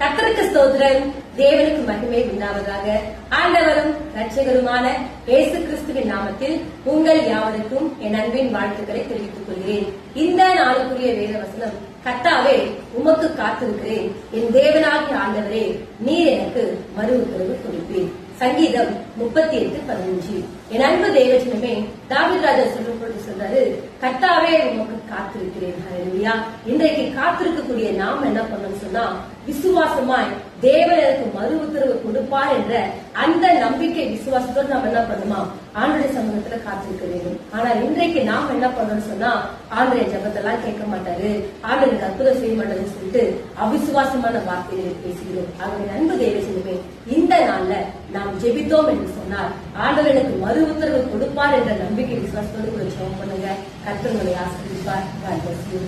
கர்த்தருக்கு ஸ்தோத்திரம். தேவனுக்கு மகிமை உண்டாவதாக. ஆண்டவரும் இரட்சகருமான இயேசு கிறிஸ்துவின் நாமத்தில் உங்கள் யாவருக்கும் என் அன்பின் வாழ்த்துக்களை தெரிவித்துக் கொள்கிறேன். இந்த நாளுக்குரிய வேத வசனம், கர்த்தாவே உமக்கு காத்திருக்கிறேன், என் தேவனாகிய ஆண்டவரே நீர் எனக்கு மறு உத்தரவு கொடுப்பேன். சங்கீதம் 38:15. என் அன்பு தேவஜனமே, தாவீது ராஜா சொல்லும் பொழுது சொல்றாரு, கர்த்தாவே உமக்கு காத்திருக்கிறேன். ஹல்லேலூயா. இன்றைக்கு காத்திருக்கக்கூடிய நாம் என்ன பண்ணணும் சொன்னா, விசுவாசமாய் தேவன் எனக்கு மறு உத்தரவு கொடுப்பார் என்ற அந்த நம்பிக்கை விசுவாசத்தோடு நாம் என்ன பண்ணுமா, ஆண்டுடைய சமூகத்துல காத்திருக்க வேண்டும். ஆனா இன்றைக்கு நாம் என்ன பண்றோம்னு சொன்னா, ஆண்டுடைய ஜபத்தெல்லாம் கேட்க மாட்டாரு, ஆண்டு எனக்கு அற்புதம் செய்ய மாட்டாருன்னு சொல்லிட்டு அவிசுவாசமான வார்த்தைகளை பேசுகிறோம். ஆகவே அன்பு தேவஜனமே, இந்த நாள்ல நாம் ஜெபித்தோம் என்று சொன்னால் ஆண்டவர் எனக்கு மறு உத்தரவு கொடுப்பார் என்ற நம்பிக்கை விசுவாசத்தோடு கூட ஜெபம் பண்ணுங்க. கர்த்தர் உங்களை ஆசீர்வதிப்பார். God bless you.